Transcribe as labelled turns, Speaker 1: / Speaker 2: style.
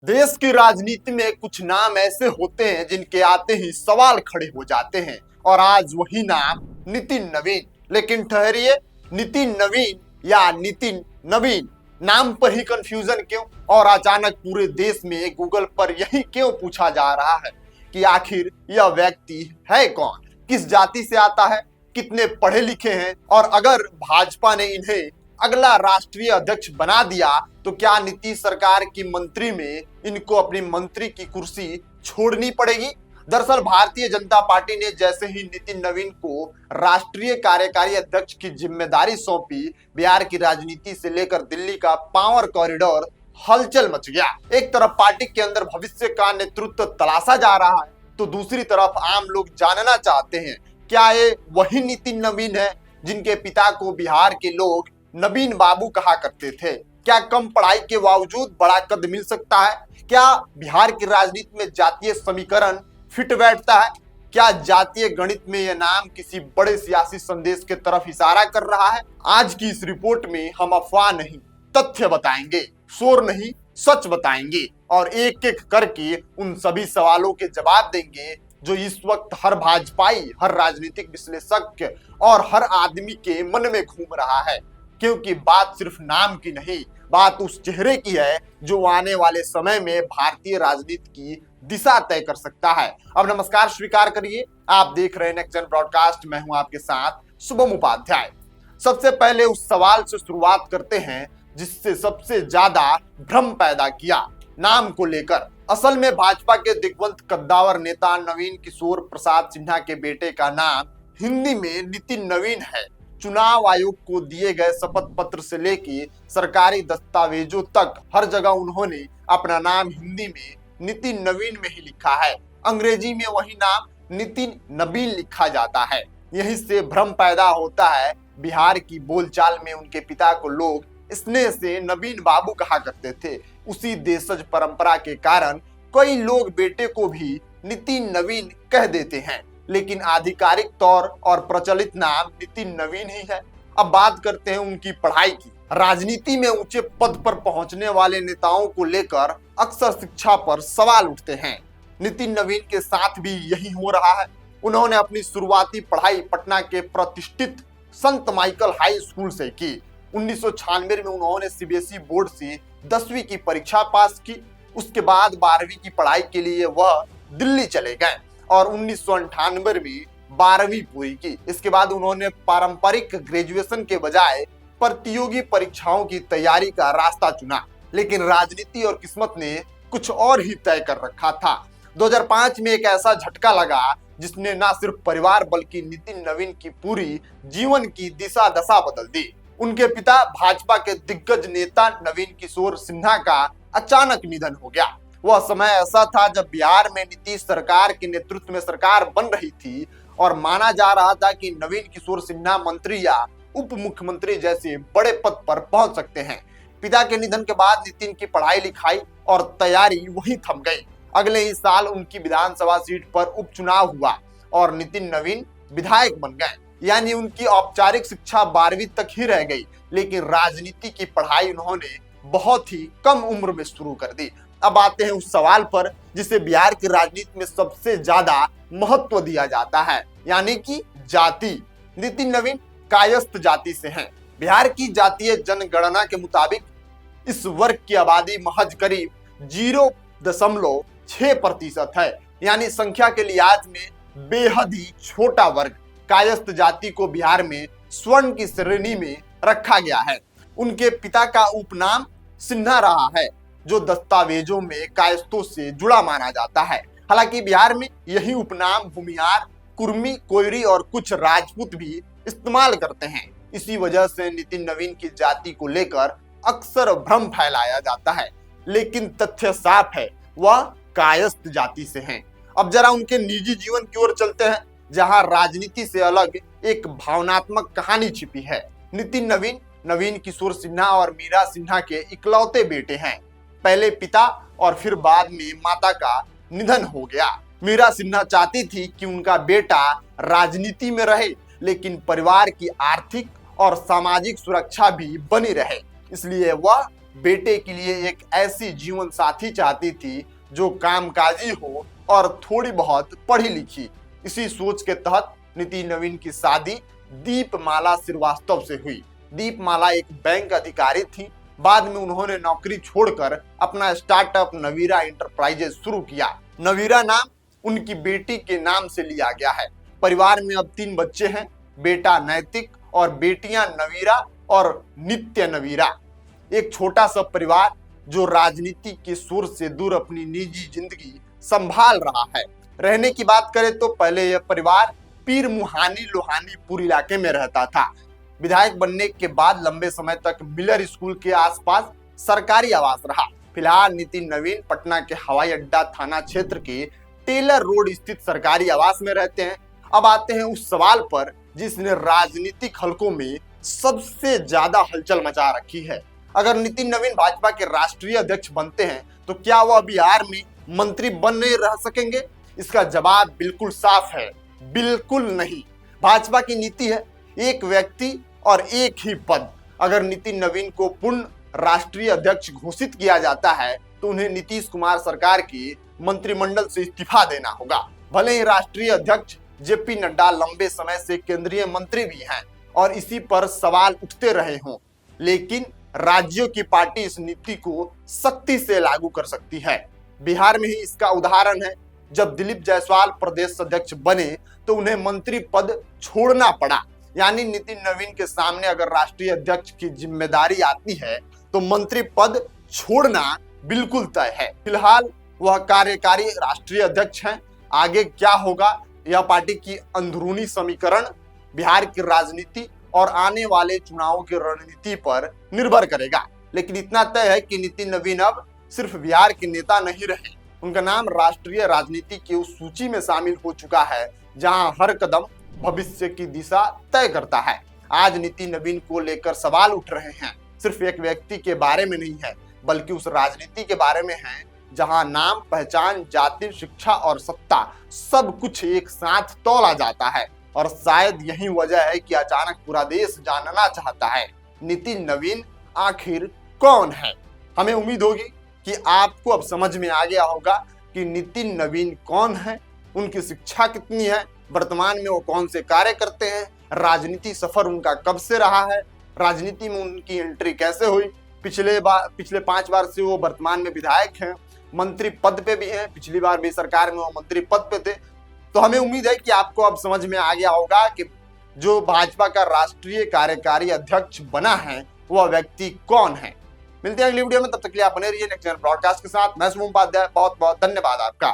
Speaker 1: देश की राजनीति में कुछ नाम ऐसे होते हैं जिनके आते ही सवाल खड़े हो जाते हैं और आज वही नाम नितिन नवीन। लेकिन ठहरिए, नितिन नवीन या नितिन नवीन, नाम पर ही कंफ्यूजन क्यों? और अचानक पूरे देश में गूगल पर यही क्यों पूछा जा रहा है कि आखिर यह व्यक्ति है कौन, किस जाति से आता है, कितने पढ़े लिखे हैं, और अगर भाजपा ने इन्हें अगला राष्ट्रीय अध्यक्ष बना दिया तो क्या नीतीश सरकार की मंत्री में इनको अपनी मंत्री की कुर्सी छोड़नी पड़ेगी? दरअसल भारतीय जनता पार्टी ने जैसे ही नितिन नवीन को राष्ट्रीय कार्यकारी अध्यक्ष की जिम्मेदारी सौंपी, बिहार की राजनीति से लेकर दिल्ली का पावर कॉरिडोर हलचल मच गया। एक तरफ पार्टी के अंदर भविष्य का नेतृत्व तलाशा जा रहा है तो दूसरी तरफ आम लोग जानना चाहते हैं क्या ये वही नितिन नवीन है जिनके पिता को बिहार के लोग नवीन बाबू कहा करते थे? क्या कम पढ़ाई के बावजूद बड़ा कद मिल सकता है? क्या बिहार की राजनीति में जातीय समीकरण फिट बैठता है? क्या जातीय गणित में यह नाम किसी बड़े सियासी संदेश के तरफ इशारा कर रहा है? आज की इस रिपोर्ट में हम अफवाह नहीं, तथ्य बताएंगे, शोर नहीं, सच बताएंगे और एक एक करके उन सभी सवालों के जवाब देंगे जो इस वक्त हर भाजपाई, हर राजनीतिक विश्लेषक और हर आदमी के मन में घूम रहा है। क्योंकि बात सिर्फ नाम की नहीं, बात उस चेहरे की है जो आने वाले समय में भारतीय राजनीति की दिशा तय कर सकता है। अब नमस्कार स्वीकार करिए, आप देख रहे हैं नेक्स्ट जन ब्रॉडकास्ट। मैं हूं आपके साथ शुभम उपाध्याय। सबसे पहले उस सवाल से शुरुआत करते हैं जिससे सबसे ज्यादा भ्रम पैदा किया, नाम को लेकर। असल में भाजपा के दिग्गज कद्दावर नेता नवीन किशोर प्रसाद सिन्हा के बेटे का नाम हिंदी में नितिन नवीन है। चुनाव आयोग को दिए गए शपथ पत्र से लेकर सरकारी दस्तावेजों तक हर जगह उन्होंने अपना नाम हिंदी में नितिन नवीन में ही लिखा है। अंग्रेजी में वही नाम नितिन नबीन लिखा जाता है। यहीं से भ्रम पैदा होता है। बिहार की बोलचाल में उनके पिता को लोग स्नेह से नवीन बाबू कहा करते थे। उसी देशज परंपरा के कारण कई लोग बेटे को भी नितिन नवीन कह देते हैं, लेकिन आधिकारिक तौर और प्रचलित नाम नितिन नवीन ही है। अब बात करते हैं उनकी पढ़ाई की। राजनीति में ऊंचे पद पर पहुंचने वाले नेताओं को लेकर अक्सर शिक्षा पर सवाल उठते हैं। नितिन नवीन के साथ भी यही हो रहा है। उन्होंने अपनी शुरुआती पढ़ाई पटना के प्रतिष्ठित संत माइकल हाई स्कूल से की। 1996 में उन्होंने सीबीएसई बोर्ड से 10वीं की परीक्षा पास की। उसके बाद 12वीं की पढ़ाई के लिए वह दिल्ली चले गए और 1998 में 12वीं पूरी की। इसके बाद उन्होंने पारंपरिक ग्रेजुएशन के बजाय प्रतियोगी परीक्षाओं की तैयारी का रास्ता चुना, लेकिन राजनीति और किस्मत ने कुछ और ही तय कर रखा था। 2005 में एक ऐसा झटका लगा जिसने न सिर्फ परिवार बल्कि नितिन नवीन की पूरी जीवन की दिशा दशा बदल दी। उनके पिता भाजपा के दिग्गज नेता नवीन किशोर सिन्हा का अचानक निधन हो गया। वह समय ऐसा था जब बिहार में नीतीश सरकार के नेतृत्व में सरकार बन रही थी और माना जा रहा था कि नवीन किशोर सिन्हा मंत्री या उप मुख्यमंत्री जैसे बड़े पद पर पहुंच सकते हैं। पिता के निधन के बाद नितिन की पढ़ाई लिखाई और तैयारी वहीं थम गई। अगले ही साल उनकी विधानसभा सीट पर उपचुनाव हुआ और नितिन नवीन विधायक बन गए। यानी उनकी औपचारिक शिक्षा 12वीं तक ही रह गई, लेकिन राजनीति की पढ़ाई उन्होंने बहुत ही कम उम्र में शुरू कर दी। अब आते हैं उस सवाल पर जिसे बिहार की राजनीति में सबसे ज्यादा महत्व दिया जाता है, यानी कि जाति। नितिन नवीन कायस्थ जाति से हैं। बिहार की जातीय जनगणना के मुताबिक इस वर्ग की आबादी महज करीब 0.6% है। यानी संख्या के लिहाज में बेहद ही छोटा वर्ग। कायस्थ जाति को बिहार में स्वर्ण की श्रेणी में रखा गया है। उनके पिता का उपनाम सिन्हा रहा है, जो दस्तावेजों में कायस्थों से जुड़ा माना जाता है। हालांकि बिहार में यही उपनाम भूमिहार, कुर्मी, कोयरी और कुछ राजपूत भी इस्तेमाल करते हैं। इसी वजह से नितिन नवीन की जाति को लेकर अक्सर भ्रम फैलाया जाता है, लेकिन तथ्य साफ है, वह कायस्थ जाति से हैं। अब जरा उनके निजी जीवन की ओर चलते हैं, जहां राजनीति से अलग एक भावनात्मक कहानी छिपी है। नितिन नवीन नवीन किशोर सिन्हा और मीरा सिन्हा के इकलौते बेटे हैं। पहले पिता और फिर बाद में माता का निधन हो गया। मीरा सिन्हा चाहती थी कि उनका बेटा राजनीति में रहे, लेकिन परिवार की आर्थिक और सामाजिक सुरक्षा भी बनी रहे, इसलिए वह बेटे के लिए एक ऐसी जीवन साथी चाहती थी जो कामकाजी हो और थोड़ी बहुत पढ़ी लिखी। इसी सोच के तहत नितिन नवीन की शादी दीपमाला श्रीवास्तव से हुई। दीपमाला एक बैंक अधिकारी थी। बाद में उन्होंने नौकरी छोड़कर अपना स्टार्टअप नवीरा इंटरप्राइजेज शुरू किया। नवीरा नाम उनकी बेटी के नाम से लिया गया है। परिवार में अब 3 बच्चे हैं, बेटा नैतिक और बेटियां नवीरा और नित्य नवीरा। एक छोटा सा परिवार जो राजनीति के शोर से दूर अपनी निजी जिंदगी संभाल रहा है। रहने की बात करें तो पहले यह परिवार पीर मुहानी लोहानीपुर इलाके में रहता था। विधायक बनने के बाद लंबे समय तक मिलर स्कूल के आसपास सरकारी आवास रहा। फिलहाल नितिन नवीन पटना के हवाई अड्डा थाना क्षेत्र के टेलर रोड स्थित सरकारी आवास में रहते हैं। अब आते हैं उस सवाल पर जिसने राजनीतिक हलकों में सबसे ज्यादा हलचल मचा रखी है। अगर नितिन नवीन भाजपा के राष्ट्रीय अध्यक्ष बनते हैं तो क्या वह बिहार में मंत्री बने रह सकेंगे? इसका जवाब बिल्कुल साफ है, बिल्कुल नहीं। भाजपा की नीति है एक व्यक्ति और एक ही पद। अगर नितिन नवीन को पूर्ण राष्ट्रीय अध्यक्ष घोषित किया जाता है तो उन्हें नीतीश कुमार सरकार की मंत्रिमंडल से इस्तीफा देना होगा। भले ही राष्ट्रीय अध्यक्ष जेपी नड्डा लंबे समय से केंद्रीय मंत्री भी हैं और इसी पर सवाल उठते रहे हों, लेकिन राज्यों की पार्टी इस नीति को सख्ती से लागू कर सकती है। बिहार में ही इसका उदाहरण है। जब दिलीप जायसवाल प्रदेश अध्यक्ष बने तो उन्हें मंत्री पद छोड़ना पड़ा। यानी नितिन नवीन के सामने अगर राष्ट्रीय अध्यक्ष की जिम्मेदारी आती है तो मंत्री पद छोड़ना बिल्कुल तय है। फिलहाल वह कार्यकारी राष्ट्रीय अध्यक्ष हैं। आगे क्या होगा यह पार्टी की अंदरूनी समीकरण, बिहार की राजनीति और आने वाले चुनावों की रणनीति पर निर्भर करेगा। लेकिन इतना तय है कि नितिन नवीन अब सिर्फ बिहार के नेता नहीं रहे, उनका नाम राष्ट्रीय राजनीति की उस सूची में शामिल हो चुका है जहां हर कदम भविष्य की दिशा तय करता है। आज नितिन नवीन को लेकर सवाल उठ रहे हैं सिर्फ एक व्यक्ति के बारे में नहीं है, बल्कि उस राजनीति के बारे में है जहां नाम, पहचान, जाति, शिक्षा और सत्ता सब कुछ एक साथ तौला जाता है। और शायद यही वजह है कि अचानक पूरा देश जानना चाहता है नितिन नवीन आखिर कौन है। हमें उम्मीद होगी कि आपको अब समझ में आ गया होगा कि नितिन नवीन कौन है, उनकी शिक्षा कितनी है, वर्तमान में वो कौन से कार्य करते हैं, राजनीति सफर उनका कब से रहा है, राजनीति में उनकी एंट्री कैसे हुई, पिछले 5 बार से वो वर्तमान में विधायक हैं, मंत्री पद पे भी हैं, पिछली बार भी सरकार में वो मंत्री पद पे थे। तो हमें उम्मीद है कि आपको अब समझ में आ गया होगा कि जो भाजपा का राष्ट्रीय कार्यकारी अध्यक्ष बना है वह व्यक्ति कौन है। मिलते हैं अगली वीडियो में, तब तक के लिए आप बने रहिए नेक्स्ट जनरल ब्रॉडकास्ट के साथ। मैं शुभम उपाध्याय, बहुत बहुत धन्यवाद आपका।